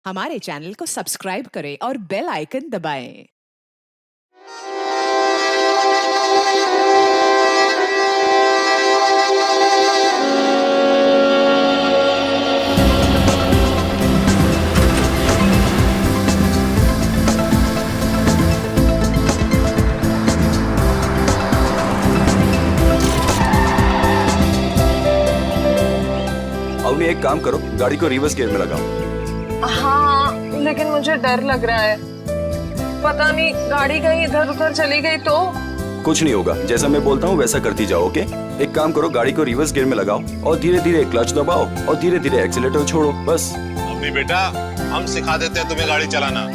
हमारे चैनल को सब्सक्राइब करें और बेल आइकन दबाएं। अवनी एक काम करो, गाड़ी को रिवर्स गियर में लगाओ। हाँ, लेकिन मुझे डर लग रहा है। पता नहीं गाड़ी कहीं इधर उधर चली गई तो। कुछ नहीं होगा, जैसा मैं बोलता हूँ वैसा करती जाओ। ओके, एक काम करो, गाड़ी को रिवर्स गियर में लगाओ और धीरे धीरे क्लच दबाओ और धीरे धीरे एक्सीलेटर छोड़ो, बस। अभी बेटा हम सिखा देते हैं तुम्हें गाड़ी चलाना।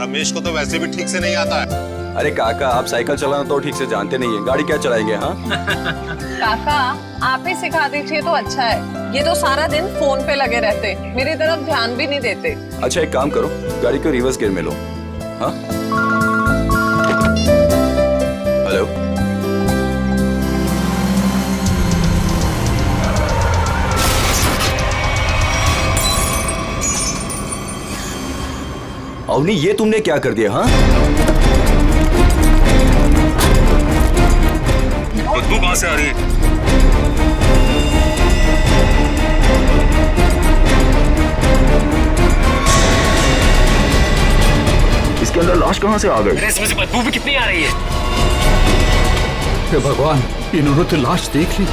रमेश को तो वैसे भी ठीक से नहीं आता है। अरे काका, आप साइकिल चलाना तो ठीक से जानते नहीं है, गाड़ी क्या चलाएंगे? हाँ काका, आप ही सिखा दीजिए तो अच्छा है। ये तो सारा दिन फोन पे लगे रहते, मेरी तरफ ध्यान भी नहीं देते। अच्छा एक काम करो, गाड़ी को रिवर्स गियर में लो। हाँ, हेलो, अवनी ये तुमने क्या कर दिया? हाँ, बदबू कहां से आ रही है? इसके अंदर लाश कहाँ से आ गई? इसमें से बदबू भी कितनी आ रही है? हे भगवान, इन्होंने तो लाश देख ली।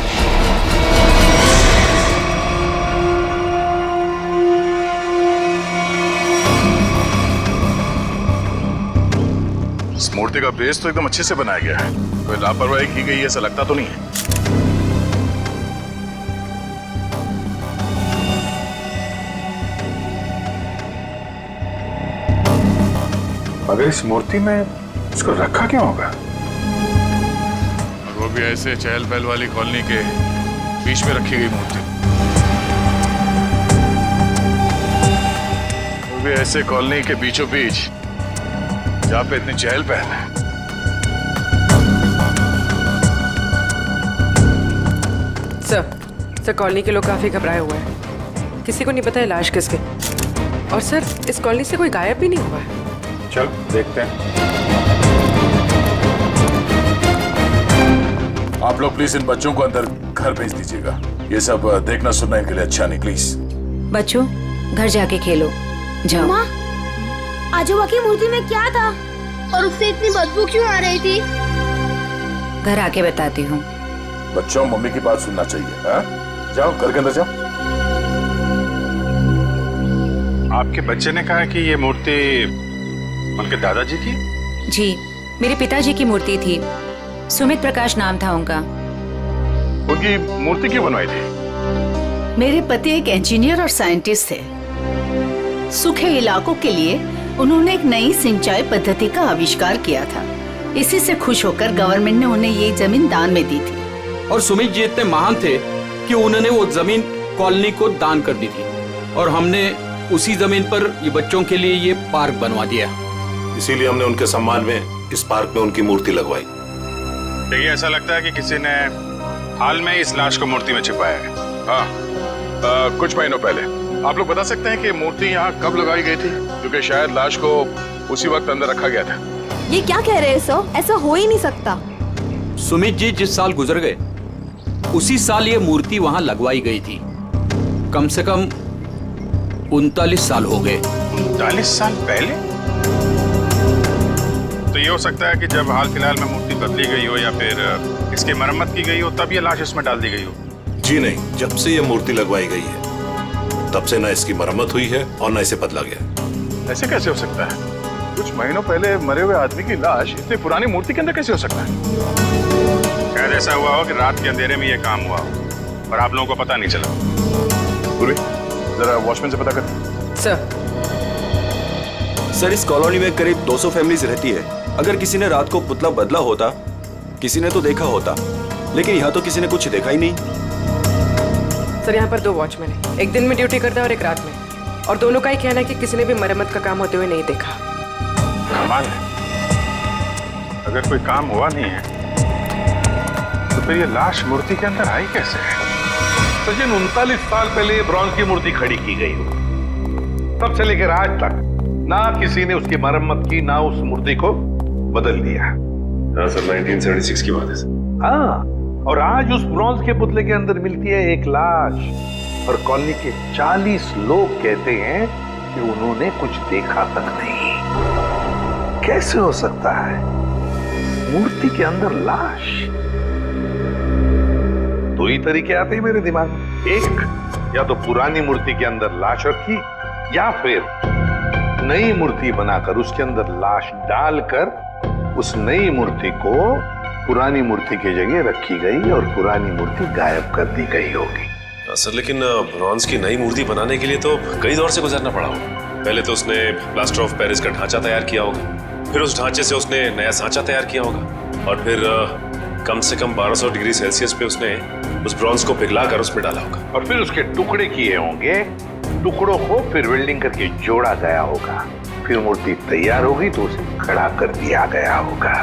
इस मूर्ति का बेस तो एकदम अच्छे से बनाया गया है, कोई लापरवाही की गई ऐसा लगता तो नहीं है। मगर इस मूर्ति में इसको रखा क्यों होगा? और वो भी ऐसे चहल पहल वाली कॉलोनी के बीच में रखी गई मूर्ति, वो भी ऐसे कॉलोनी के बीचों बीच जहाँ पे इतनी चहल पहल है। सर कॉलोनी के लोग काफी घबराए हुए हैं। किसी को नहीं पता है लाश किसकी। और सर इस कॉलोनी से कोई गायब भी नहीं हुआ है। चल देखते हैं। आप लोग प्लीज इन बच्चों को अंदर घर भेज दीजिएगा। ये सब देखना सुनना इनके लिए अच्छा नहीं, प्लीज। बच्चों घर जाके खेलो, जाओ। माँ, आजोबा की मूर्ति में क्या था और उससे इतनी बदबू क्यों आ रही थी? घर आके बताती हूँ। बच्चों मम्मी की बात सुनना चाहिए। हाँ? जाओ घर के अंदर जाओ। आपके बच्चे ने कहा कि ये मूर्ति उनके दादाजी की? जी, मेरे पिताजी की मूर्ति थी। सुमित प्रकाश नाम था उनका। उनकी मूर्ति क्यों बनवाई थी? मेरे पति एक इंजीनियर और साइंटिस्ट थे। सूखे इलाकों के लिए उन्होंने एक नई सिंचाई पद्धति का आविष्कार किया था। इसी से खुश होकर गवर्नमेंट ने उन्हें ये जमीन दान में दी थी। और सुमित जी इतने महान थे कि उन्होंने वो जमीन कॉलोनी को दान कर दी थी और हमने उसी जमीन पर ये बच्चों के लिए ये पार्क बनवा दिया। इसीलिए हमने उनके सम्मान में इस पार्क में उनकी मूर्ति लगवाई। देखिए, ऐसा लगता है कि किसी ने हाल में इस लाश को मूर्ति में छिपाया है। हाँ, कुछ महीनों पहले। आप लोग बता सकते हैं कि मूर्ति यहाँ कब लगाई गई थी? क्योंकि शायद लाश को उसी वक्त अंदर रखा गया था। ये क्या कह रहे हैं सर? ऐसा हो ही नहीं सकता। सुमित जी जिस साल गुजर गए उसी साल ये मूर्ति वहाँ लगवाई गई थी। कम से कम 39 साल हो गए। 39 साल पहले? तो ये हो सकता है कि जब हाल फिलहाल में मूर्ति बदली गई हो या फिर इसकी मरम्मत की गई हो, तब ये लाश इसमें डाल दी गई हो। जी नहीं, जब से ये मूर्ति लगवाई गई है तब से न इसकी मरम्मत हुई है और न इसे बदला गया। ऐसे कैसे हो सकता है? कुछ महीनों पहले मरे हुए आदमी की लाश इतनी पुरानी मूर्ति के अंदर कैसे हो सकता है? शायद ऐसा हुआ हो कि रात के अंधेरे में ये काम हुआ हो और आप लोगों को पता नहीं चला। पूर्वी, जरा वॉचमैन से पता कर। सर इस कॉलोनी में करीब 200 फैमिलीज रहती है। अगर किसी ने रात को पुतला बदला होता, किसी ने तो देखा होता, लेकिन यहाँ तो किसी ने कुछ देखा ही नहीं। सर यहाँ पर 2 वॉचमैन हैं, एक दिन में ड्यूटी करता है और एक रात में, और दोनों का ही कहना है कि किसी ने भी मरम्मत का काम होते हुए नहीं देखा। कमाल है, अगर कोई काम हुआ नहीं है तो फिर ये लाश मूर्ति के अंदर आई कैसे? सचिन 39 साल पहले ब्रॉन्ज की मूर्ति खड़ी की गई हो। तब से लेकर आज तक ना किसी ने उसकी मरम्मत की, ना उस मूर्ति को बदल दिया। हाँ सर, 1976 की बात है सर। हाँ, और आज उस ब्रॉन्ज के पुतले के अंदर मिलती है एक लाश, और कॉलोनी के 40 लोग कहते हैं कि उन्होंने कुछ देखा तक नहीं। कैसे हो सकता है मूर्ति के अंदर लाश? दो ही तरीके आते हैं मेरे दिमाग में। एक, या तो पुरानी मूर्ति के अंदर लाश रखी, या फिर नई मूर्ति बनाकर उसके अंदर लाश डालकर उस नई मूर्ति को पुरानी मूर्ति की जगह रखी गई और पुरानी मूर्ति गायब कर दी गई होगी। सर लेकिन ब्रॉन्ज की नई मूर्ति बनाने के लिए तो कई दौर से गुजरना पड़ा होगा। पहले तो उसने प्लास्टर ऑफ पेरिस का ढांचा तैयार किया होगा, फिर उस ढांचे से उसने नया सांचा तैयार किया होगा, और फिर कम से कम 1200 डिग्री सेल्सियस पे उसने उस ब्रॉन्ज को पिघला कर उसमें डाला होगा, और फिर उसके टुकड़े किए होंगे। टुकड़ों को फिर वेल्डिंग करके जोड़ा गया होगा, फिर मूर्ति तैयार होगी तो उसे खड़ा कर दिया गया होगा।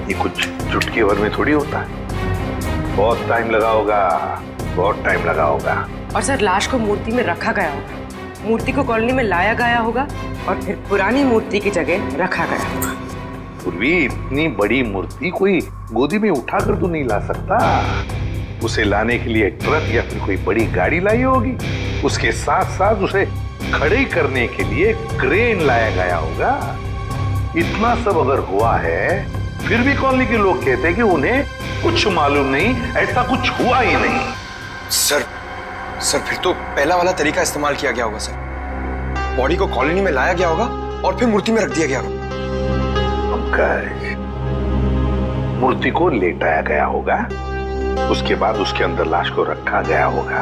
ये कुछ चुटकी भर में थोड़ी होता है, बहुत टाइम लगा होगा, बहुत टाइम लगा होगा। और सर लाश को मूर्ति में रखा गया होगा, मूर्ति को कॉलोनी में लाया गया होगा, और फिर पुरानी मूर्ति की जगह रखा गया होगा। पूर्वी, इतनी बड़ी मूर्ति कोई गोदी में उठाकर तो नहीं ला सकता। उसे लाने के लिए ट्रक या फिर कोई बड़ी गाड़ी लाई होगी। उसके साथ साथ उसे खड़े करने के लिए क्रेन लाया गया होगा। इतना सब अगर हुआ है, फिर भी कॉलोनी के लोग कहते हैं कि उन्हें कुछ मालूम नहीं, ऐसा कुछ हुआ ही नहीं। सर फिर तो पहला वाला तरीका इस्तेमाल किया गया होगा सर। बॉडी को कॉलोनी में लाया गया होगा और फिर मूर्ति में रख दिया गया होगा। मूर्ति को लेटाया गया होगा, उसके बाद उसके अंदर लाश को रखा गया होगा,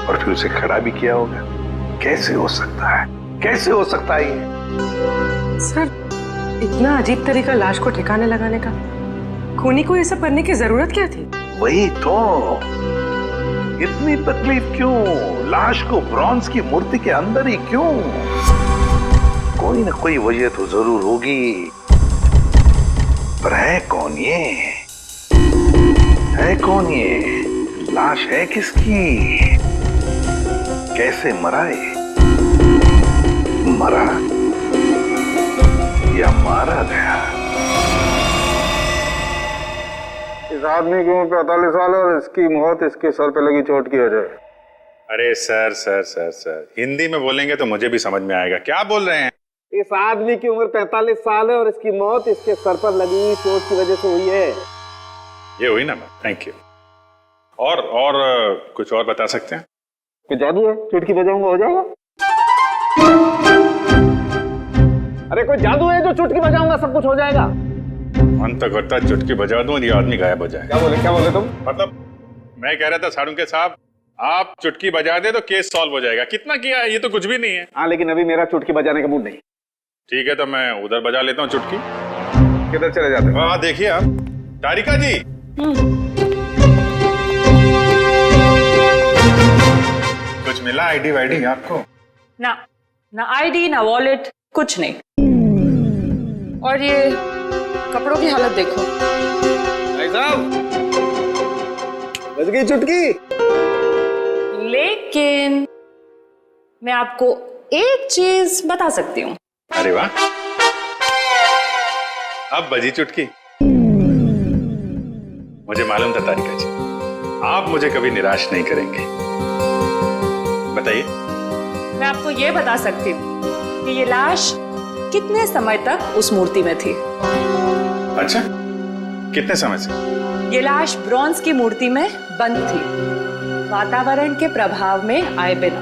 और फिर उसे खड़ा भी किया होगा। कैसे हो सकता है, कैसे हो सकता है ये? सर इतना अजीब तरीका लाश को ठिकाने लगाने का, खूनी को ये सब करने की जरूरत क्या थी? वही तो, इतनी तकलीफ क्यों? लाश को ब्रॉन्ज की मूर्ति के अंदर ही क्यों? कोई ना कोई वजह तो जरूर होगी, पर है कौन ये? है कौन ये? लाश है किसकी? कैसे मरा ये? मरा या मारा गया? इस आदमी की उम्र 45 साल है और इसकी मौत इसके सर पे लगी चोट की वजह है। अरे sir sir sir sir, Hindi में बोलेंगे तो मुझे भी समझ में आएगा। क्या बोल रहे हैं? इस आदमी की उम्र 45 साल है और इसकी मौत इसके सर पर लगी चोट की वजह से हुई है। ये हुई ना, थैंक यू। और कुछ और बता सकते हैं? कोई जादू है, चुटकी बजाऊंगा हो जाएगा? अरे कोई जादू है जो चुटकी बजाऊंगा सब कुछ हो जाएगा? मन तो करता है चुटकी बजा दूं और ये आदमी गायब हो जाए। क्या बोले तुम? मतलब मैं कह रहा था साड़ुंके साहब, आप चुटकी बजा दे तो केस सॉल्व हो जाएगा। कितना किया है, ये तो कुछ भी नहीं है। हाँ लेकिन अभी मेरा चुटकी बजाने का मूड नहीं। ठीक है तो मैं उधर बजा लेता हूँ चुटकी। किधर चले जाते हो? हाँ देखिए आप, तारिका जी। कुछ मिला आईडी वाईडी आपको? ना आईडी ना वॉलेट, कुछ नहीं। और ये कपड़ों की हालत देखो। भाई साहब बज गई चुटकी। लेकिन मैं आपको एक चीज बता सकती हूँ। अरे वाह, अब बजी चुटकी। मुझे मालूम था तारिका जी, आप मुझे कभी निराश नहीं करेंगे। बताइए। मैं आपको ये बता सकती हूँ कि ये लाश कितने समय तक उस मूर्ति में थी। अच्छा, कितने समय से? ये लाश ब्रॉन्ज की मूर्ति में बंद थी, वातावरण के प्रभाव में आए बिना।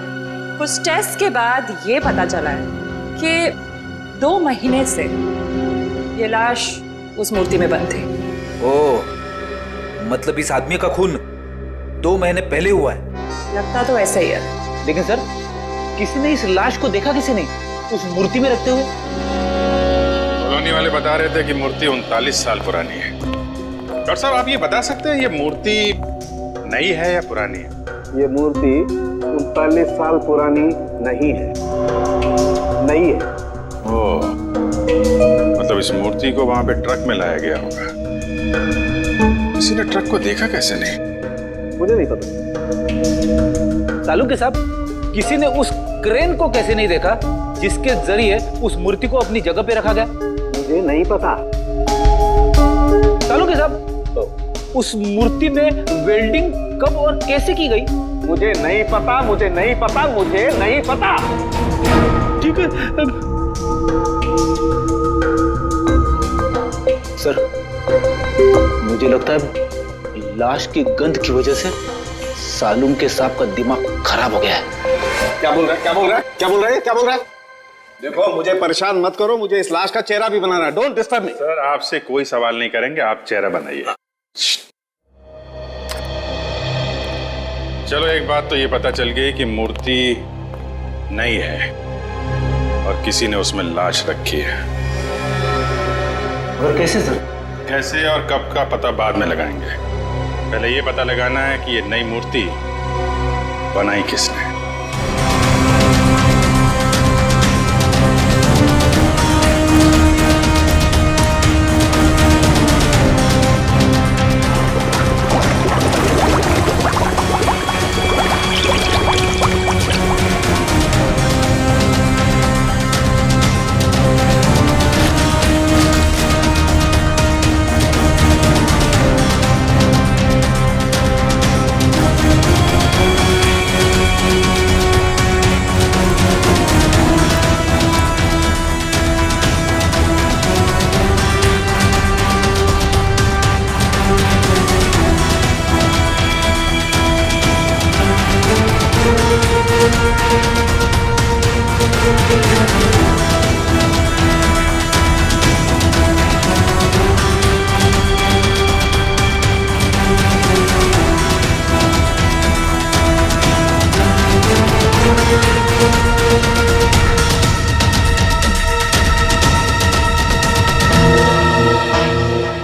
कुछ टेस्ट के बाद ये पता चला है कि 2 महीने से ये लाश उस मूर्ति में बंद थी। ओह, मतलब इस आदमी का खून 2 महीने पहले हुआ है? लगता तो ऐसा ही है। लेकिन सर किसी ने इस लाश को देखा किसी ने उस मूर्ति में रखते हुए? कॉलोनी वाले बता रहे थे कि मूर्ति 39 साल पुरानी है। डॉक्टर साहब आप ये बता सकते हैं ये मूर्ति नई है या पुरानी है? ये मूर्ति 39 साल पुरानी नहीं है, नई है। ओह, मतलब इस मूर्ति को वहां पे ट्रक में लाया गया होगा। किसी ने ट्रक को देखा कैसे नहीं? मुझे नहीं पता। सालू के साहब किसी ने उस क्रेन को कैसे नहीं देखा जिसके जरिए उस मूर्ति को अपनी जगह पे रखा गया? मुझे नहीं पता। तालुके साहब, उस मूर्ति में वेल्डिंग कब और कैसे की गई? मुझे नहीं पता, मुझे नहीं पता, मुझे नहीं पता। ठीक है सर, मुझे लगता है लाश की गंध की वजह से सालूम के साहब का दिमाग खराब हो गया है। क्या बोल रहा है? क्या बोल रहा है? क्या बोल रहा है? क्या बोल रहा है? देखो, मुझे परेशान मत करो, मुझे इस लाश का चेहरा भी बनाना है। Don't disturb me. सर, आपसे कोई सवाल नहीं करेंगे, आप चेहरा बनाइए। चलो, एक बात तो ये पता चल गई कि मूर्ति नहीं है और किसी ने उसमें लाश रखी है। और कैसे सर? कैसे और कब का पता बाद में लगाएंगे। पहले ये पता लगाना है कि ये नई मूर्ति बनाई किसने।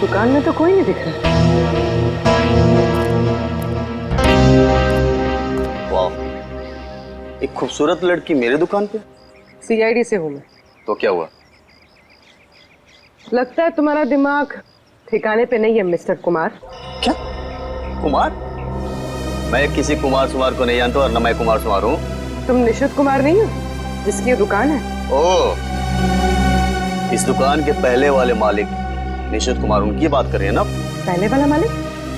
दुकान में तो कोई नहीं दिख रहा। वाह, एक खूबसूरत लड़की मेरे दुकान पे। सीआईडी से हूँ मैं। तो क्या हुआ? लगता है तुम्हारा दिमाग ठिकाने पे नहीं है मिस्टर कुमार। क्या? कुमार? मैं किसी कुमार सुमार को नहीं जानता और न मैं कुमार सुमार हूँ। तुम निशित कुमार नहीं हो जिसकी ये दुकान है? ओह, इस दुकान के पहले वाले मालिक निशित कुमार, उनकी बात कर रहे हैं ना? पहले वाला मालिक?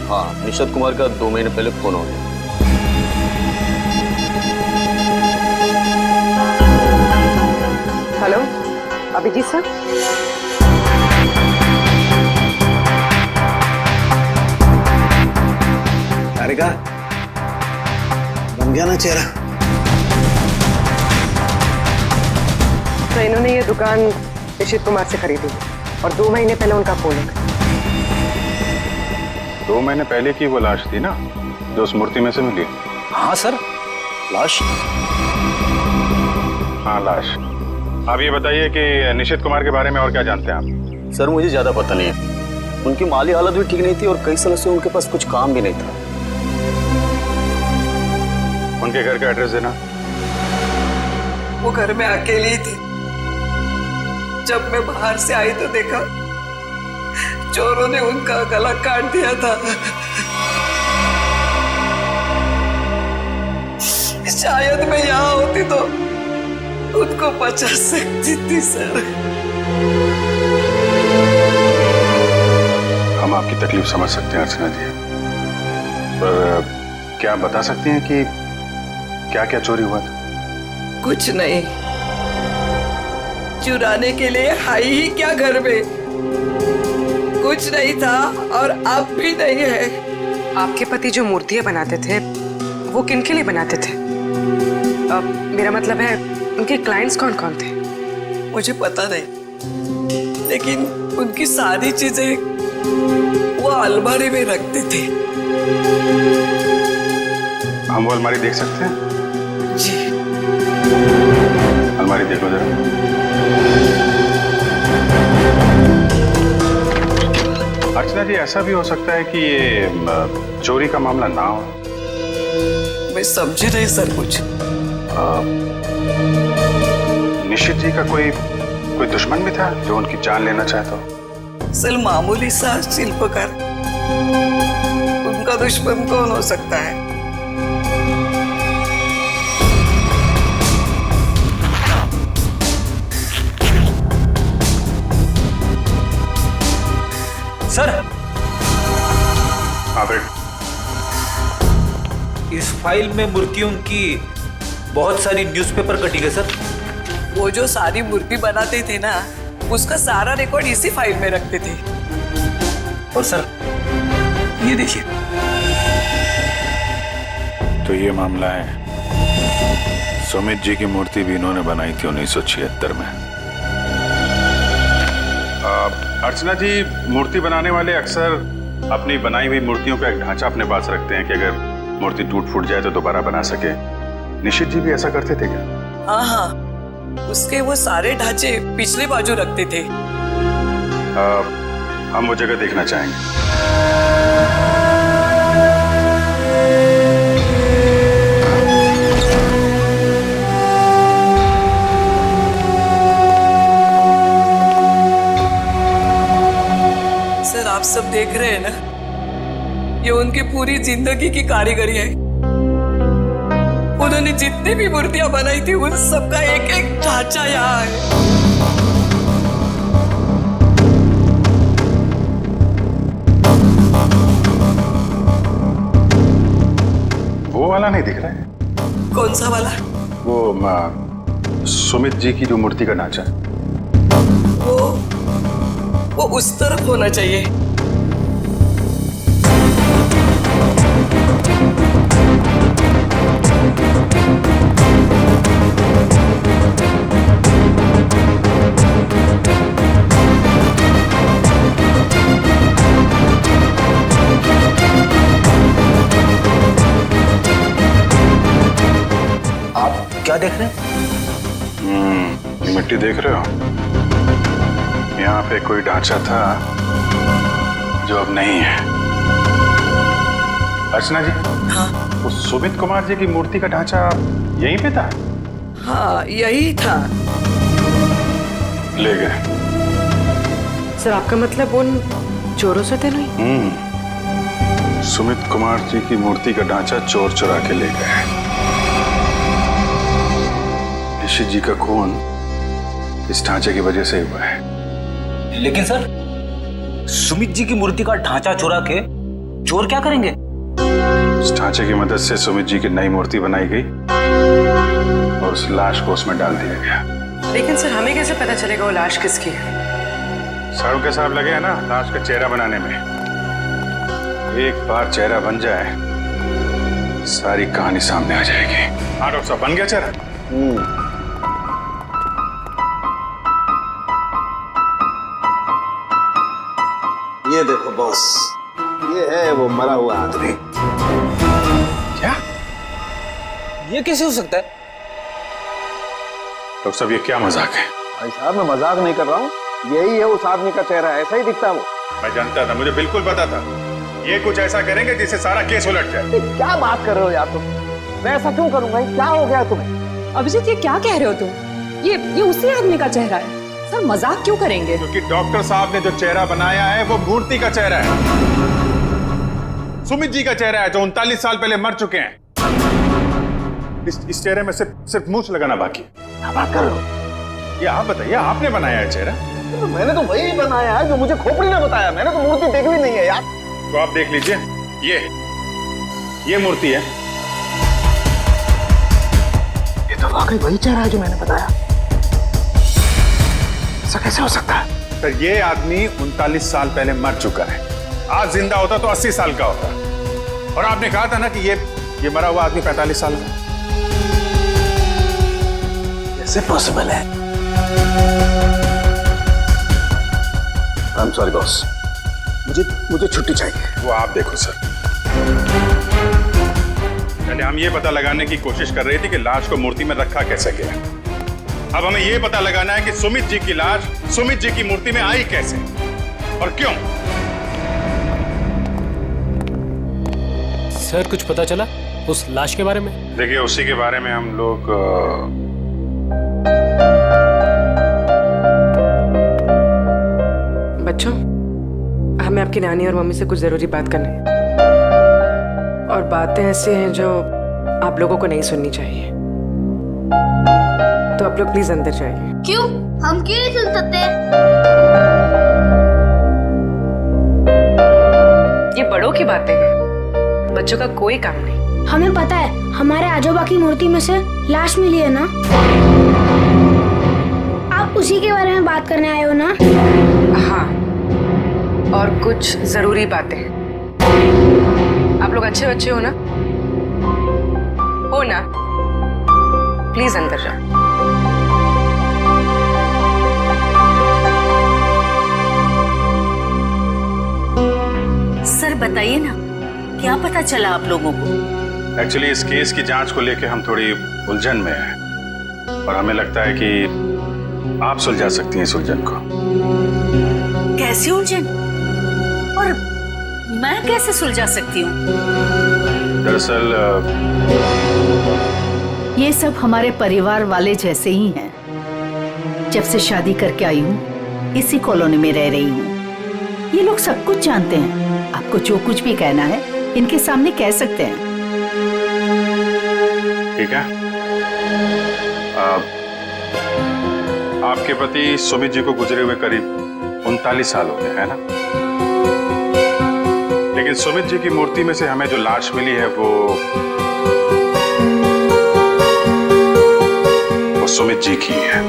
हाँ, निशित कुमार का 2 महीने पहले खून हो गया। Hello, Abhijit sir. अरे का बन गया ना चेहरा? तो इन्होंने ये दुकान निशित कुमार से खरीदी और 2 महीने पहले उनका खून हो गया। 2 महीने पहले की वो लाश थी ना जो उस मूर्ति में से मिली? हाँ सर, लाश। हाँ, लाश। आप ये बताइए कि निशित कुमार के बारे में और क्या जानते हैं आप? सर, मुझे ज्यादा पता नहीं है। उनकी माली हालत भी ठीक नहीं थी और कई सालों से उनके पास कुछ काम भी नहीं था। उनके घर का एड्रेस देना। वो घर में अकेली ही थी। जब मैं बाहर से आई तो देखा चोरों ने उनका गला काट दिया था। शायद मैं यहाँ होती तो उनको बचा सकती थी सर। हम आपकी तकलीफ समझ सकते हैं अर्चना जी, पर क्या आप बता सकती हैं कि क्या क्या चोरी हुआ था? कुछ नहीं, चुराने के लिए आई ही क्या घर में? कुछ नहीं था और अब भी नहीं है। आपके पति जो मूर्तियां बनाते थे वो किनके लिए बनाते थे? मेरा मतलब है उनके क्लाइंट्स कौन कौन थे? मुझे पता नहीं, लेकिन उनकी सारी चीजें वो अलमारी में रखते थे। हम वो अलमारी देख सकते हैं? जी। अलमारी देखो जरा। अर्चना जी, ऐसा भी हो सकता है कि ये चोरी का मामला ना हो। मैं समझी नहीं सर कुछ। निशित जी का कोई दुश्मन भी था जो उनकी जान लेना चाहता हो? सर, मामूली सा शिल्पकार, उनका दुश्मन कौन हो सकता है? सर हाँ बेट, इस फाइल में मूर्तियों की बहुत सारी न्यूज़पेपर कटिंग है सर। वो जो सारी मूर्ति बनाते थे ना, उसका सारा रिकॉर्ड इसी फाइल में रखते थे। और सर ये देखिए। तो ये मामला है, सुमित जी की मूर्ति भी इन्होंने बनाई थी 1976 में। अर्चना जी, मूर्ति बनाने वाले अक्सर अपनी बनाई हुई मूर्तियों का एक ढांचा अपने पास रखते हैं कि अगर मूर्ति टूट फूट जाए तो दोबारा बना सके। निशित जी भी ऐसा करते थे क्या? हाँ हाँ, उसके वो सारे ढांचे पिछले बाजू रखते थे। हम वो जगह देखना चाहेंगे। सर, आप सब देख रहे हैं ना, ये उनकी पूरी जिंदगी की कारीगरी है। उन्होंने जितनी भी मूर्तियां बनाई थी, उन सबका एक एक ढांचा यहाँ है। वो वाला नहीं दिख रहा है? कौन सा वाला? वो सुमित जी की जो मूर्ति का ढांचा है। वो उस तरफ होना चाहिए। आप क्या देख रहे हैं? ये मिट्टी देख रहे हो? यहाँ पे कोई ढांचा था जो अब नहीं है। अर्चना जी, हाँ, वो सुमित कुमार जी की मूर्ति का ढांचा यहीं पे था? हाँ, यही था। ले गए। सर, आपका मतलब उन चोरों से थे नहीं? सुमित कुमार जी की मूर्ति का ढांचा चोर चुरा के ले गए। निशित जी का खून इस ढांचे की वजह से हुआ है। लेकिन सर, सुमित जी की मूर्ति का ढांचा चुरा के चोर क्या करेंगे? इस ढांचे की मदद से सुमित जी की नई मूर्ति बनाई गई और उस लाश को उसमें डाल दिया गया। लेकिन सर, हमें कैसे पता चलेगा वो लाश किसकी है? साड़ू के साहब लगे हैं ना लाश का चेहरा बनाने में। एक बार चेहरा बन जाए, सारी कहानी सामने आ जाएगी। हाँ डॉक्टर साहब, बन गया चेहरा? ये देखो बॉस, ये है वो मरा हुआ आदमी। क्या? ये कैसे हो सकता है? डॉक्टर साहब, ये क्या मजाक है? भाई साहब, मैं मजाक नहीं कर रहा हूँ, यही है उस आदमी का चेहरा, ऐसा ही दिखता है वो। मैं जानता था, मुझे बिल्कुल पता था ये कुछ ऐसा करेंगे जिससे सारा केस उलट जाए। क्या बात कर रहे हो यार तुम? मैं ऐसा क्यों करूंगा? क्या हो गया तुम्हें? अभिजीत, ये क्या कह रहे हो तुम? ये उसी आदमी का चेहरा है। सर, मजाक क्यों करेंगे? क्योंकि डॉक्टर साहब ने जो चेहरा बनाया है वो मूर्ति का चेहरा है। सुमित जी का चेहरा है जो 39 साल पहले मर चुके हैं। इस चेहरे में सिर्फ मूंछ लगाना बाकी है। क्या बात कर रहे हो? ये आप बताइए, आपने बनाया है चेहरा? तो मैंने तो वही बनाया है जो मुझे खोपड़ी ने बताया। मैंने तो मूर्ति देखी भी नहीं है यार। तो आप देख लीजिए, ये मूर्ति है। ये तो वाकई वही चेहरा है जो मैंने बताया। ऐसा कैसे हो सकता है? सर, ये आदमी 39 साल पहले मर चुका है। आज जिंदा होता तो 80 साल का होता। और आपने कहा था ना कि ये मरा हुआ आदमी 45 साल का। कैसे पॉसिबल है? आई एम सॉरी बॉस, मुझे छुट्टी चाहिए। वो आप देखो सर, पहले हम ये पता लगाने की कोशिश कर रहे थे कि लाश को मूर्ति में रखा कैसे गया। अब हमें ये पता लगाना है कि सुमित जी की लाश सुमित जी की मूर्ति में आई कैसे और क्यों। सर, कुछ पता चला उस लाश के बारे में? देखिए, उसी के बारे में हम लोग बच्चों, हमें आपकी नानी और मम्मी से कुछ जरूरी बात करनी है। और बातें ऐसी हैं जो आप लोगों को नहीं सुननी चाहिए। तो आप लोग प्लीज अंदर जाइए। क्यों? हम क्यों नहीं सुन सकते? बड़ों की बातें हैं, बच्चों का कोई काम नहीं। हमें पता है, हमारे आजोबा की मूर्ति में से लाश मिली है ना। आप उसी के बारे में बात करने आए हो ना? हाँ, और कुछ जरूरी बातें हैं। आप लोग अच्छे बच्चे हो ना? हो ना? प्लीज अंदर जाओ। सर बताइए ना, क्या पता चला आप लोगों को? एक्चुअली इस केस की जांच को लेकर हम थोड़ी उलझन में हैं और हमें लगता है कि आप सुलझा सकती हैं इस उलझन को। कैसी उलझन? और मैं कैसे सुलझा सकती हूँ? दरअसल ये सब हमारे परिवार वाले जैसे ही हैं। जब से शादी करके आई हूँ इसी कॉलोनी में रह रही हूँ। ये लोग सब कुछ जानते हैं। आपको जो कुछ भी कहना है इनके सामने कह सकते हैं। ठीक है। आपके पति सुमित जी को गुजरे हुए करीब 39 साल हो गए, है ना? लेकिन सुमित जी की मूर्ति में से हमें जो लाश मिली है वो सुमित जी की है।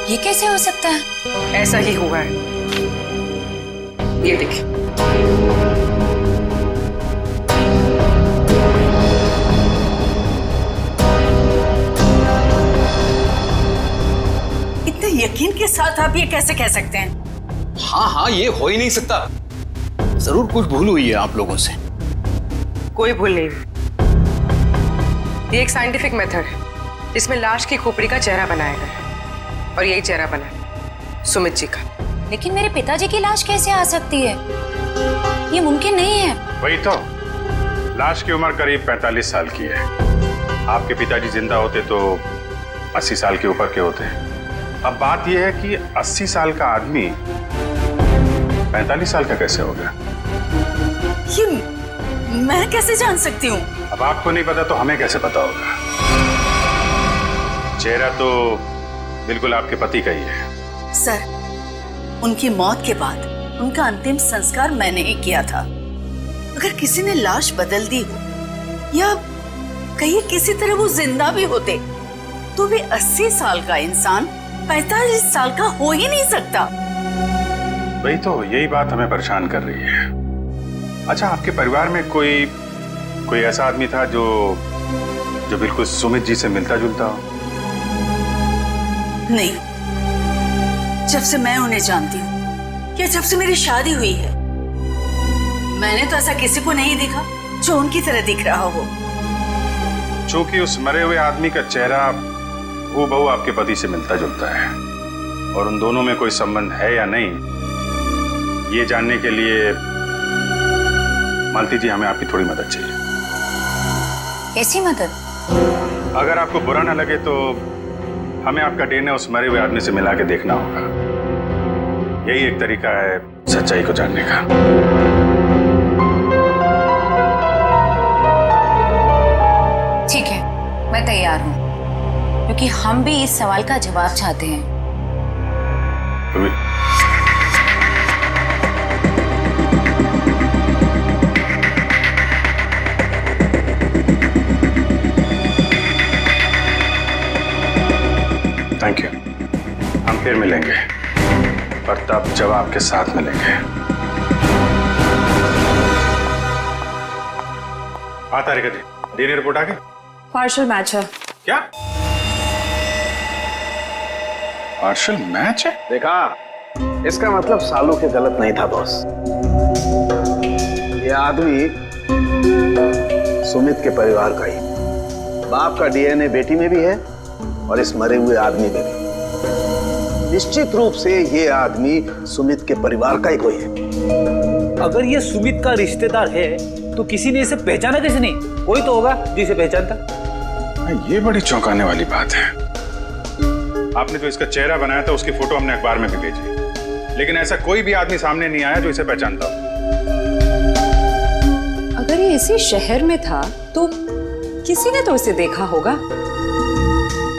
ये कैसे हो सकता है? ऐसा ही हुआ है। ये देखिए। इतने यकीन के साथ आप ये कैसे कह सकते हैं? हाँ, ये हो ही नहीं सकता। जरूर कुछ भूल हुई है आप लोगों से। कोई भूल नहीं। ये एक साइंटिफिक मेथड है जिसमें लाश की खोपड़ी का चेहरा बनाया गया है और यही चेहरा बना है सुमित जी का। लेकिन मेरे पिताजी की लाश कैसे आ सकती है? ये मुमकिन नहीं है। वही तो, लाश की उम्र करीब 45 साल की है। आपके पिताजी जिंदा होते तो 80 साल के ऊपर के होते। अब बात यह है कि 80 साल का आदमी 45 साल का कैसे हो गया? ये मैं कैसे जान सकती हूँ? अब आपको नहीं पता तो हमें कैसे पता होगा? चेहरा तो बिल्कुल आपके पति का ही है। सर, उनकी मौत के बाद उनका अंतिम संस्कार मैंने ही किया था। अगर किसी ने लाश बदल दी हो या कहीं किसी तरह वो जिंदा भी होते तो भी 80 साल का इंसान 45 साल का हो ही नहीं सकता। वही तो, यही बात हमें परेशान कर रही है। अच्छा, आपके परिवार में कोई ऐसा आदमी था जो बिल्कुल सुमित जी से मिलता जुलता हो? नहीं, जब से मैं उन्हें जानती हूँ या जब से मेरी शादी हुई है, मैंने तो ऐसा किसी को नहीं देखा जो उनकी तरह दिख रहा हो। चूंकि उस मरे हुए आदमी का चेहरा हूबहू आपके पति से मिलता जुलता है और उन दोनों में कोई संबंध है या नहीं, ये जानने के लिए मालती जी हमें आपकी थोड़ी मदद चाहिए। कैसी मदद? अगर आपको बुरा ना लगे तो हमें आपका डीएनए उस मरे हुए आदमी से मिला के देखना होगा। यही एक तरीका है सच्चाई को जानने का। ठीक है, मैं तैयार हूँ, क्योंकि हम भी इस सवाल का जवाब चाहते हैं। Thank you. हम फिर मिलेंगे और तब जवाब के साथ मिलेंगे। तारिका जी, डीएनए रिपोर्ट आ गई? पार्शियल मैच है। क्या पार्शियल मैच है? देखा, इसका मतलब सालू के गलत नहीं था बॉस। ये आदमी सुमित के परिवार का ही। बाप का डीएनए बेटी में भी है और इस मरे हुए आदमी में भी। निश्चित रूप से ये आदमी सुमित के परिवार का ही कोई है। अगर ये सुमित का रिश्तेदार है तो किसी ने इसे पहचाना कैसे नहीं? कोई तो होगा जिसे पहचानता। ये बड़ी चौंकाने वाली बात है। आपने जो इसका चेहरा बनाया था उसकी फोटो हमने अखबार में भी भेजी, लेकिन ऐसा कोई भी आदमी सामने नहीं आया जो इसे पहचानता हो। अगर ये इसी शहर में था तो किसी ने तो इसे देखा होगा।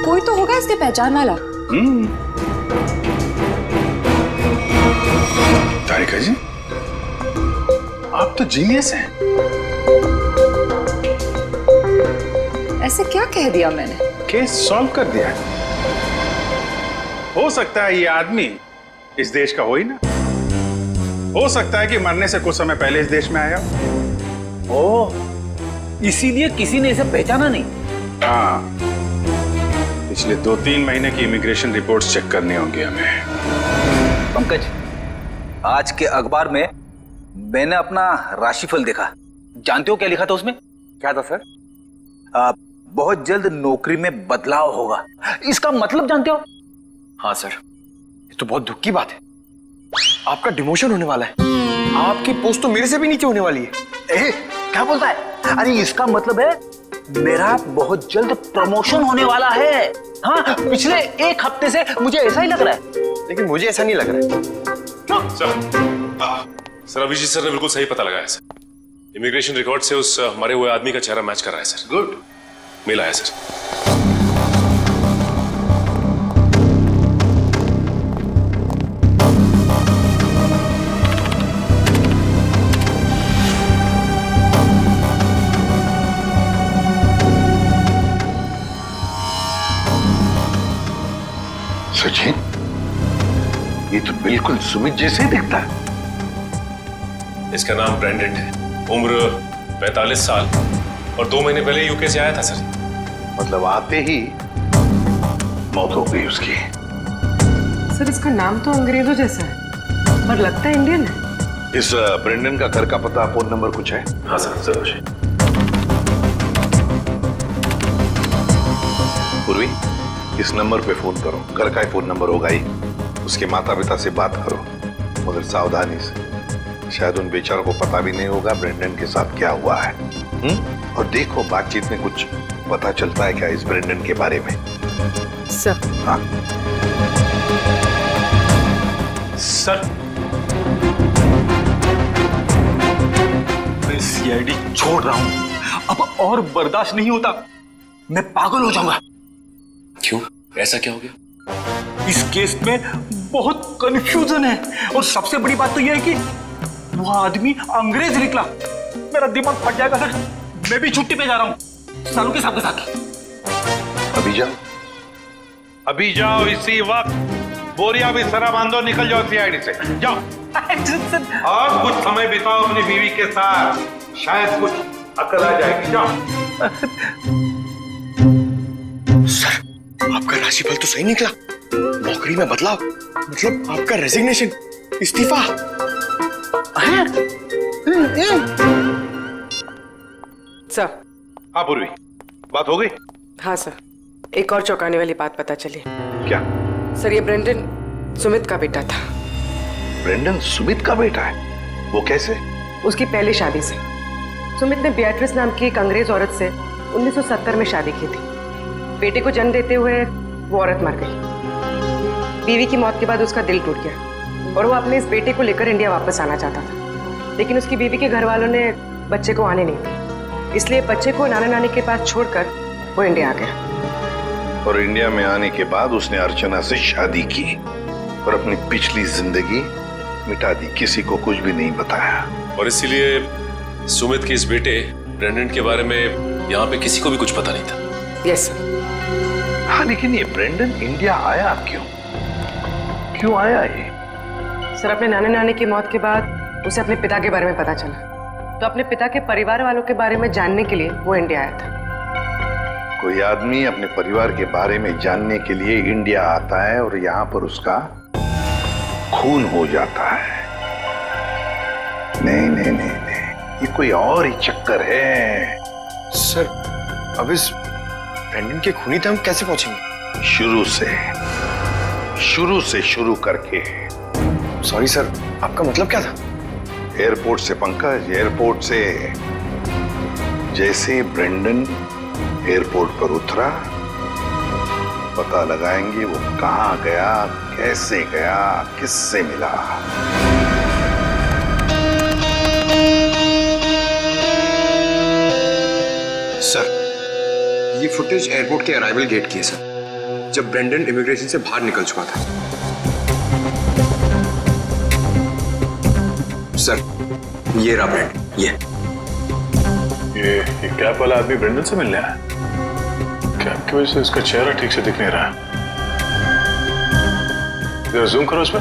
कोई तो होगा इसके पहचान वाला। तारिका जी, आप तो जीनियस हैं। ऐसे क्या कह दिया मैंने? केस सॉल्व कर दिया। हो सकता है ये आदमी इस देश का हो ही ना। हो सकता है कि मरने से कुछ समय पहले इस देश में आया हो। ओह, इसीलिए किसी ने इसे पहचाना नहीं। हाँ, पिछले 2-3 महीने की इमिग्रेशन रिपोर्ट्स चेक करनी होंगी हमें। पंकज, आज के अखबार में मैंने अपना राशिफल देखा। जानते हो क्या लिखा था उसमें? क्या था सर? बहुत जल्द नौकरी में बदलाव होगा। इसका मतलब जानते हो? हाँ सर, ये तो बहुत दुख की बात है। आपका डिमोशन होने वाला है। आपकी पोस्ट तो मेरे से भी नीचे होने वाली है। क्या बोलता है? अरे इसका मतलब है मेरा बहुत जल्द प्रमोशन होने वाला है। हाँ, पिछले 1 हफ्ते से मुझे ऐसा ही लग रहा है। लेकिन मुझे ऐसा नहीं लग रहा है। सर अभिजीत सर ने बिल्कुल सही पता लगाया सर। इमिग्रेशन रिकॉर्ड से उस मरे हुए आदमी का चेहरा मैच कर रहा है सर। गुड, मेल आया सर। सचिन, ये तो बिल्कुल सुमित जैसे ही दिखता है। इसका नाम ब्रेंडन है, उम्र 45 साल और 2 महीने पहले यूके से आया था सर। मतलब आते ही मौत हो गई उसकी। सर इसका नाम तो अंग्रेजों जैसा है पर लगता है इंडियन है। इस ब्रेंडन का घर का पता, फोन नंबर कुछ है? हाँ सर, जरूर। पूर्वी, इस नंबर पे फोन करो। घर का ही फोन नंबर होगा ही। उसके माता पिता से बात करो, मगर सावधानी से। शायद उन बेचारों को पता भी नहीं होगा ब्रेंडन के साथ क्या हुआ है। और देखो बातचीत में कुछ पता चलता है क्या इस ब्रेंडन के बारे में। सर। हाँ सर, मैं सीआईडी छोड़ रहा हूं। अब और बर्दाश्त नहीं होता। मैं पागल हो जाऊंगा। क्यों? ऐसा क्या हो गया? इस केस में बहुत कंफ्यूजन है और सबसे बड़ी बात तो यह है कि वो आदमी अंग्रेज निकला। मेरा दिमाग फट जाएगा सर। मैं भी छुट्टी पे जा रहा हूँ सालों के साथ। अभी जाओ, अभी जाओ इसी वक्त। बोरिया भी सरा बांधो, निकल जाओ सीआईडी से। जाओ। और कुछ समय बिताओ अपनी बीवी के साथ, शायद कुछ अकल आ जाएगी। जाओ। सर, आपका राशिफल तो सही निकला। नौकरी में बदलाव मतलब आपका रेजिग्नेशन, इस्तीफा। सर। हाँ पूर्वी, बात हो गई? हाँ सर, एक और चौंकाने वाली बात पता चली। क्या? सर ये ब्रेंडन सुमित का बेटा था। ब्रेंडन सुमित का बेटा है? वो कैसे? उसकी पहली शादी से। सुमित ने बियाट्रिस नाम की एक अंग्रेज औरत से 1970 में शादी की थी। बेटे को जन्म देते हुए वो औरत मर गई। बीवी की मौत के बाद उसका दिल टूट गया और वो अपने इस बेटे को लेकर इंडिया वापस आना चाहता था। लेकिन उसकी बीवी के घर वालों ने बच्चे को आने नहीं दिया, इसलिए बच्चे को नाना नानी के पास छोड़कर वो इंडिया आ गया। और इंडिया में आने के बाद उसने अर्चना से शादी की और अपनी पिछली जिंदगी मिटा दी। किसी को कुछ भी नहीं बताया। और इसीलिए सुमित के इस बेटे ब्रेंडन के बारे में यहाँ पे किसी को भी कुछ पता नहीं था। Yes sir. हाँ, लेकिन ये ब्रेंडन इंडिया आया क्यों? क्यों आया ये? सर अपने नाना नानी की मौत के बाद उसे अपने पिता के बारे में पता चला, तो अपने पिता के परिवार वालों के बारे में जानने के लिए वो इंडिया आया था। कोई आदमी अपने परिवार के बारे में जानने के लिए इंडिया आता है और यहाँ पर उसका खून हो जाता है। नहीं नहीं नहीं नहीं, ये कोई और ही चक्कर है। सर, अब इस ब्रेंडन के खूनी तक हम कैसे पहुंचेंगे? शुरू से शुरू करके। सॉरी सर, आपका मतलब क्या था? एयरपोर्ट से पंकज, एयरपोर्ट से। जैसे ब्रेंडन एयरपोर्ट पर उतरा, पता लगाएंगे वो कहां गया, कैसे गया, किससे मिला। सर, ये फुटेज एयरपोर्ट के अराइवल गेट की है सर, जब ब्रेंडन इमिग्रेशन से बाहर निकल चुका था। सर ये रहा ब्रेंड, ये कैप वाला आदमी ब्रेंडन से मिलने आया। कैप की वजह से उसका चेहरा ठीक से दिख नहीं रहा। जरा जूम करो उस पर।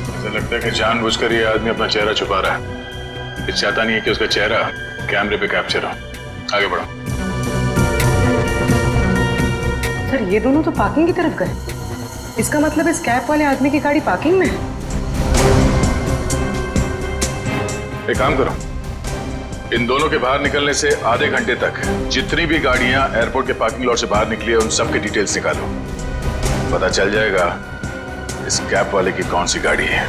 ऐसा लगता है कि जानबूझकर ये आदमी अपना चेहरा छुपा रहा है। ये चाहता नहीं है कि उसका चेहरा कैमरे पे कैप्चर हो। आगे बढ़ो। सर ये दोनों तो पार्किंग की तरफ गए। इसका मतलब इस कैप वाले आदमी की गाड़ी पार्किंग में है। एक काम करो, इन दोनों के बाहर निकलने से आधे घंटे तक जितनी भी गाड़ियां एयरपोर्ट के पार्किंग लॉट से बाहर निकली है उन सब के डिटेल्स निकालो। पता चल जाएगा इस कैप वाले की कौन सी गाड़ी है।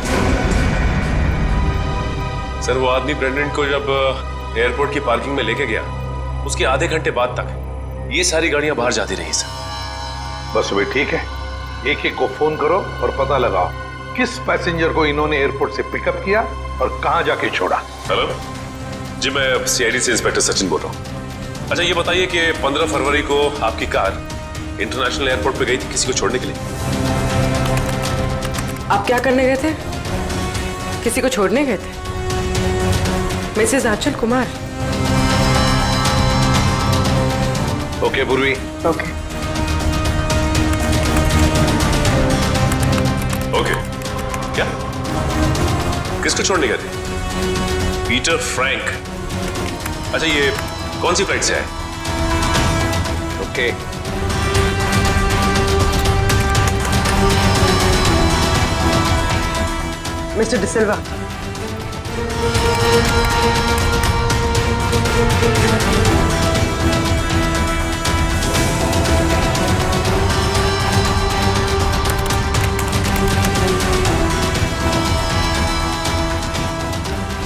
सर वो आदमी ब्रेंडन को जब एयरपोर्ट की पार्किंग में लेके गया उसके आधे घंटे बाद तक ये सारी गाड़ियां बाहर जाती रही सर। बस वे ठीक है, एक एक को फोन करो और पता लगाओ किस पैसेंजर को इन्होंने एयरपोर्ट से पिकअप किया और कहां जाके छोड़ा। हेलो जी, मैं सीआईडी से इंस्पेक्टर सचिन बोल रहा हूँ। अच्छा ये बताइए कि 15 फरवरी को आपकी कार इंटरनेशनल एयरपोर्ट पे गई थी किसी को छोड़ने के लिए? आप क्या करने गए थे? किसी को छोड़ने गए थे? मिसेस आंचल कुमार। ओके पूर्वी। Okay okay. क्या किसको छोड़ने गए थे? Peter Frank. अच्छा ये कौन सी फ्लाइट से आए? Okay mister de Silva.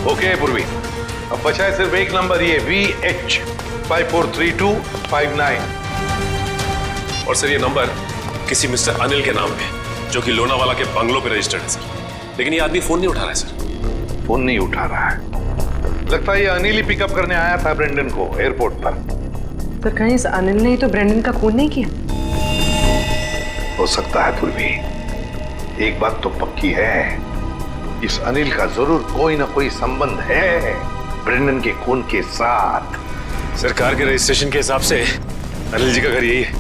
ओके पूर्वी, अब बचा है सिर्फ एक नंबर, ये VH 543259। और सर ये नंबर किसी मिस्टर अनिल के नाम पे जो कि लोनावाला के बंगलों पे रजिस्टर्ड है सर। लेकिन ये आदमी फोन नहीं उठा रहा है सर। फोन नहीं उठा रहा है, लगता है ये अनिल ही पिकअप करने आया था ब्रेंडन को एयरपोर्ट पर। पर कहीं इस अनिल ने तो ब्रेंडन का खून नहीं किया? हो सकता है पूर्वी, एक बात तो पक्की है, इस अनिल का जरूर कोई ना कोई संबंध है ब्रेंडन के खून के साथ। सरकार के रजिस्ट्रेशन के हिसाब से अनिल जी का घर यही है।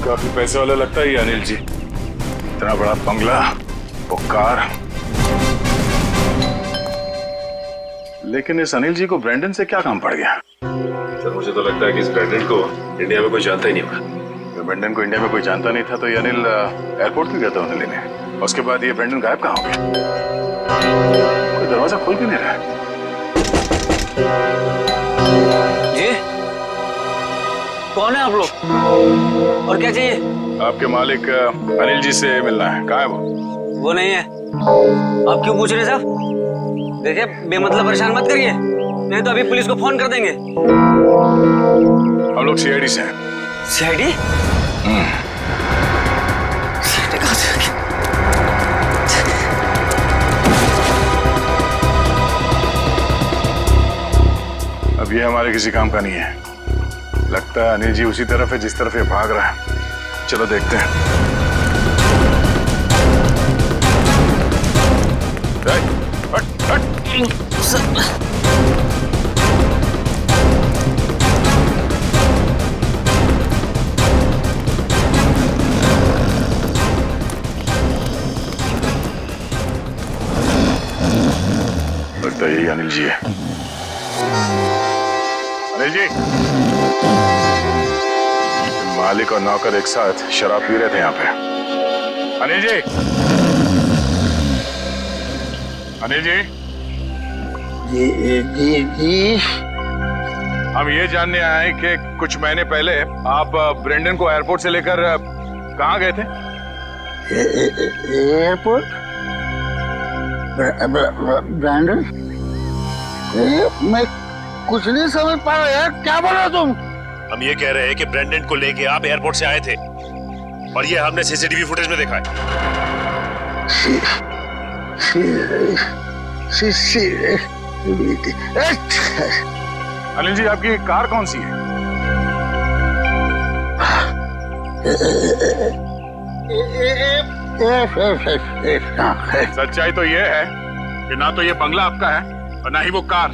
काफी पैसे वाला लगता है ये अनिल जी। इतना बड़ा बंगला, वो कार। लेकिन इस अनिल जी को ब्रेंडन से क्या काम पड़ गया? सर मुझे तो लगता है कि इस ब्रेंडन को इंडिया में कोई जानता ही नहीं होगा। ब्रेंडन को इंडिया में कोई जानता नहीं था तो ये अनिल एयरपोर्ट क्यों गया था उन्हें लेने? उसके बाद ये ब्रेंडन गायब कहाँ हो गया? कोई दरवाजा खोल क्यों नहीं रहा? जी कौन है आप लोग और क्या चाहिए? आपके मालिक अनिल जी से मिलना है। कहाँ है वो नहीं है। आप क्यों पूछ रहे साहब? देखिए बेमतलब परेशान मत करिए, नहीं तो अभी पुलिस को फोन कर देंगे। हम लोग सीआईडी से हैं। सीआईडी? अब ये हमारे किसी काम का नहीं है। लगता है अनिल जी उसी तरफ है जिस तरफ ये भाग रहा है। चलो देखते हैं। हट, हट। लगता है यही अनिल जी है। अनिल जी, मालिक और नौकर एक साथ शराब पी रहे थे यहाँ पे। अनिल जी, अनिल जी, जी हम ये जानने आए कि कुछ महीने पहले आप ब्रेंडन को एयरपोर्ट से लेकर कहाँ गए थे? एयरपोर्ट? ब्रेंडन? मैं कुछ नहीं समझ पा रहा यार, क्या बोला तुम? हम ये कह रहे हैं कि ब्रेंडन को लेके आप एयरपोर्ट से आए थे और ये हमने सीसीटीवी फुटेज में देखा है। अनिल जी, आपकी कार कौन सी है? सच्चाई तो ये है कि ना तो ये बंगला आपका है और ना ही वो कार।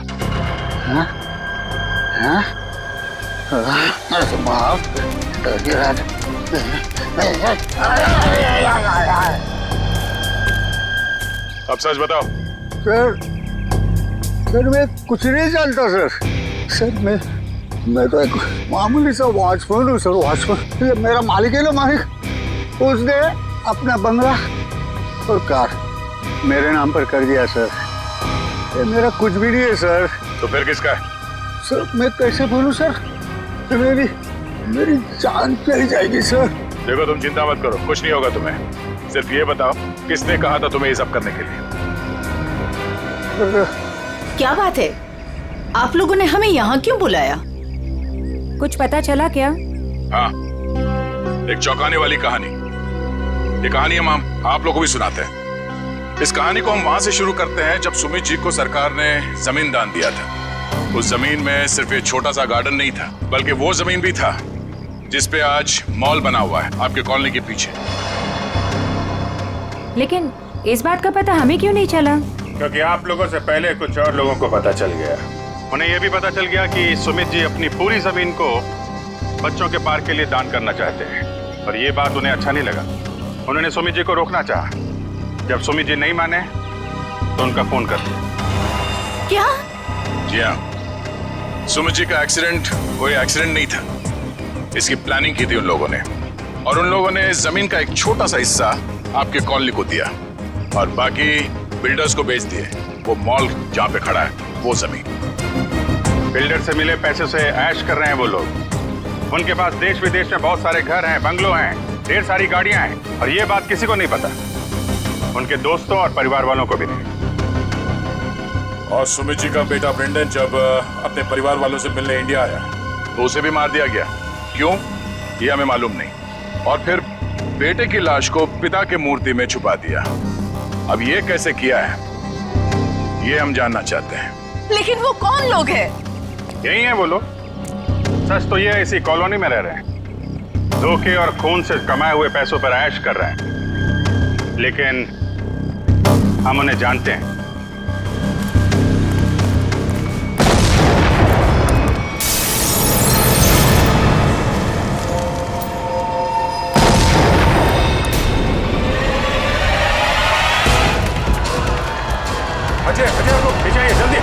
अब सच बताओ। सर मैं कुछ नहीं जानता सर मैं तो एक मामूली सा वॉचमैन हूँ सर। वॉचमैन ये मेरा मालिक है ना, मालिक उसने अपना बंगला और कार मेरे नाम पर कर दिया सर। ये मेरा कुछ भी नहीं है सर। तो फिर किसका है? सर मैं कैसे बोलूं सर, मेरी जान चली जाएगी सर। देखो तुम चिंता मत करो, कुछ नहीं होगा तुम्हें। सिर्फ ये बताओ किसने कहा था तुम्हें ये सब करने के लिए? क्या बात है, आप लोगों ने हमें यहाँ क्यों बुलाया? कुछ पता चला क्या? हाँ, एक चौंकाने वाली कहानी। ये कहानी हम आप लोगों को भी सुनाते हैं। इस कहानी को हम वहां से शुरू करते हैं जब सुमित जी को सरकार ने जमीन दान दिया था। उस जमीन में सिर्फ ये छोटा सा गार्डन नहीं था, बल्कि वो जमीन भी था जिसपे आज मॉल बना हुआ है आपके कॉलोनी के पीछे। लेकिन इस बात का पता हमें क्यों नहीं चला? क्योंकि आप लोगों से पहले कुछ और लोगों को पता चल गया। उन्हें यह भी पता चल गया कि सुमित जी अपनी पूरी जमीन को बच्चों के पार्क के लिए दान करना चाहते हैं, और ये बात उन्हें अच्छा नहीं लगा। उन्होंने सुमित जी को रोकना चाहा। जब सुमित जी नहीं माने तो उनका फोन कर दिया। क्या? जी हाँ, सुमित जी का एक्सीडेंट कोई एक्सीडेंट नहीं था। इसकी प्लानिंग की थी उन लोगों ने, और उन लोगों ने जमीन का एक छोटा सा हिस्सा आपके कॉलोनी को दिया और बाकी बिल्डर्स को बेच दिए। वो मॉल जहाँ पे खड़ा है वो जमीन। बिल्डर से मिले पैसे से ऐश कर रहे हैं वो लोग। उनके पास देश विदेश में बहुत सारे घर हैं, बंगलों हैं, ढेर सारी गाड़ियां हैं, और ये बात किसी को नहीं पता, उनके दोस्तों और परिवार वालों को भी नहीं। और सुमित जी का बेटा ब्रेंडन जब अपने परिवार वालों से मिलने इंडिया आया तो उसे भी मार दिया गया। क्यों, ये हमें मालूम नहीं। और फिर बेटे की लाश को पिता के मूर्ति में छुपा दिया। अब ये कैसे किया है ये हम जानना चाहते हैं। लेकिन वो कौन लोग हैं? यही है वो लोग। सच तो ये इसी कॉलोनी में रह रहे हैं, धोखे और खून से कमाए हुए पैसों पर ऐश कर रहे हैं, लेकिन हम उन्हें जानते हैं। अजय को पीछे आइए जल्दी।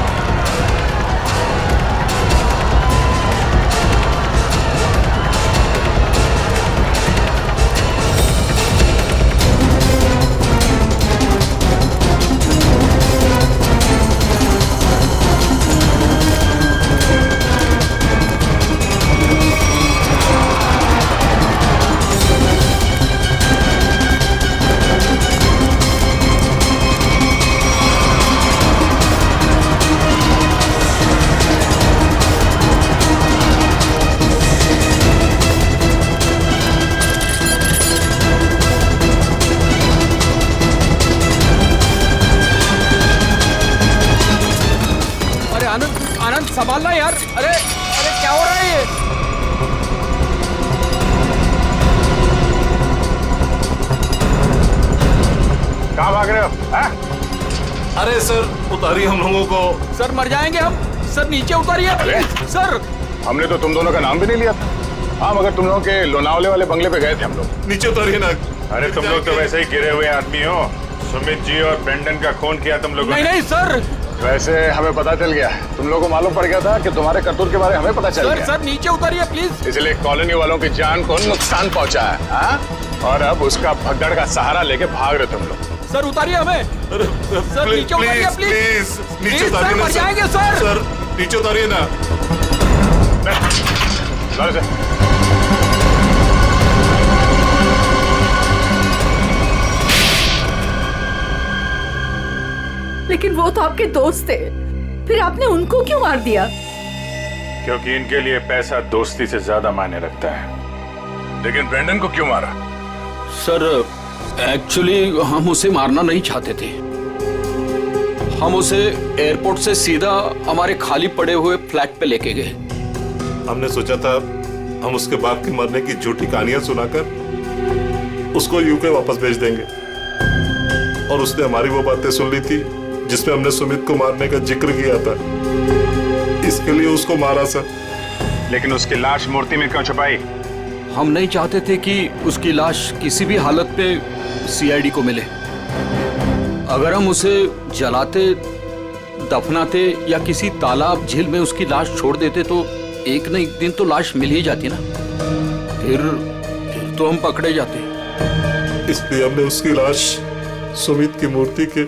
संभालना यार। अरे अरे क्या हो रहा है ये? कहाँ भाग रहे हो? अरे सर उतारिए हम लोगों को। सर मर जाएंगे हम। सर नीचे उतारिए सर। हमने तो तुम दोनों का नाम भी नहीं लिया था। हाँ, मगर तुम लोगों के लोनावले वाले बंगले पे गए थे हम लोग। नीचे उतारिए ना। अरे तुम लोग तो वैसे ही गिरे हुए आदमी हो। सुमित जी और ब्रेंडन का खून किया तुम लोगों ने। नहीं सर, वैसे हमें पता चल गया, तुम लोगों को मालूम पड़ गया था कि तुम्हारे करतूत के बारे में हमें पता चल गया। सर नीचे उतारिए प्लीज। इसलिए कॉलोनी वालों की जान को नुकसान पहुंचा है, हाँ? और अब उसका भगदड़ का सहारा लेके भाग रहे तुम लोग। सर उतारिए हमें। सर नीचे उतारिए प्लीज। नीचे उतारिए ना। मर जाएंगे सर। सर नीचे उतारिए ना। लेकिन वो तो आपके दोस्त थे, फिर आपने उनको क्यों मार दिया? क्योंकि इनके लिए पैसा दोस्ती से ज्यादा मायने रखता है। लेकिन ब्रेंडन को क्यों मारा? सर एक्चुअली हम उसे मारना नहीं चाहते थे। हम उसे एयरपोर्ट से सीधा हमारे खाली पड़े हुए फ्लैट पे लेके गए। हमने सोचा था हम उसके बाप के मरने की झूठी कहानियां सुनाकर उसको यूके वापस भेज देंगे। और उसने हमारी वो बातें सुन ली थी जिसमें हमने सुमित को मारने का जिक्र किया था, इसके लिए उसको मारा सर। लेकिन उसकी लाश मूर्ति में क्यों छुपाई? हम नहीं चाहते थे कि उसकी लाश किसी भी हालत में सीआईडी को मिले। अगर हम उसे जलाते, दफनाते या किसी तालाब झील में उसकी लाश छोड़ देते तो एक न एक दिन तो लाश मिल ही जाती ना, फिर तो हम पकड़े जाते। इसलिए हमने उसकी लाश सुमित की मूर्ति के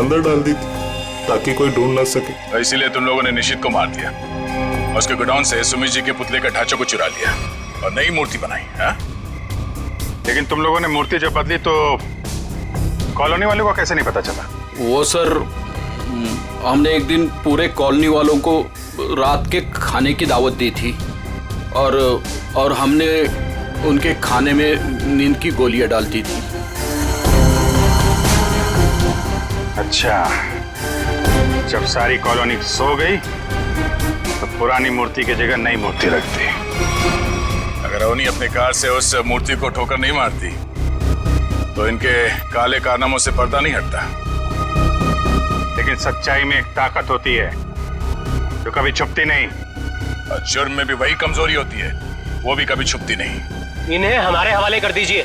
अंदर डाल दी थी ताकि कोई ढूंढ ना सके। इसीलिए तुम लोगों ने निशित को मार दिया और उसके गोडाउन से सुमित जी के पुतले के ढांचे को चुरा लिया और नई मूर्ति बनाई। हाँ? लेकिन तुम लोगों ने मूर्ति जब बदली तो कॉलोनी वालों को कैसे नहीं पता चला? वो सर, हमने एक दिन पूरे कॉलोनी वालों को रात के खाने की दावत दी थी और हमने उनके खाने में नींद की गोलियां डाल दी थी। अच्छा, जब सारी कॉलोनी सो गई तो पुरानी मूर्ति की जगह नई मूर्ति रख दी। अगर अवनी अपने कार से उस मूर्ति को ठोकर नहीं मारती तो इनके काले कारनामों से पर्दा नहीं हटता। लेकिन सच्चाई में एक ताकत होती है जो कभी छुपती नहीं, और जुर्म में भी वही कमजोरी होती है, वो भी कभी छुपती नहीं। इन्हें हमारे हवाले कर दीजिए,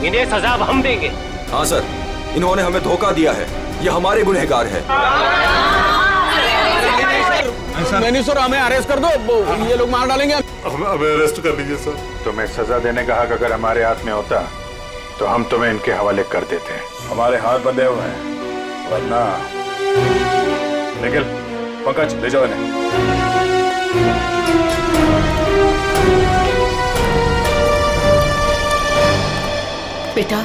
इन्हें सजा हम देंगे। हाँ सर, इन्होंने हमें धोखा दिया है, ये हमारे गुनहगार है। नहीं सर, हमें अरेस्ट कर दो, ये लोग मार डालेंगे। हमें अरेस्ट कर लीजिए सर। तुम्हें सजा देने का हक अगर हमारे हाथ में होता तो हम तुम्हें इनके हवाले कर देते। हमारे हाथ बंधे हुए हैं, वरना निखिल, पंकज ले जाओ इन्हें। बेटा,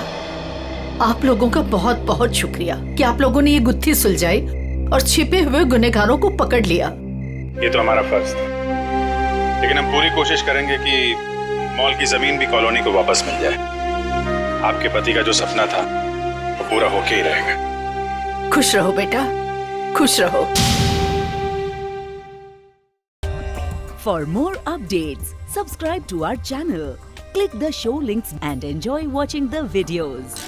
आप लोगों का बहुत बहुत शुक्रिया कि आप लोगों ने ये गुत्थी सुलझाई और छिपे हुए गुनहगारों को पकड़ लिया। ये तो हमारा फर्ज था, लेकिन हम पूरी कोशिश करेंगे कि मॉल की जमीन भी कॉलोनी को वापस मिल जाए। आपके पति का जो सपना था वो पूरा होके ही रहेगा। खुश रहो बेटा, खुश रहो। For more updates, subscribe to our channel, click the show links and enjoy watching the videos.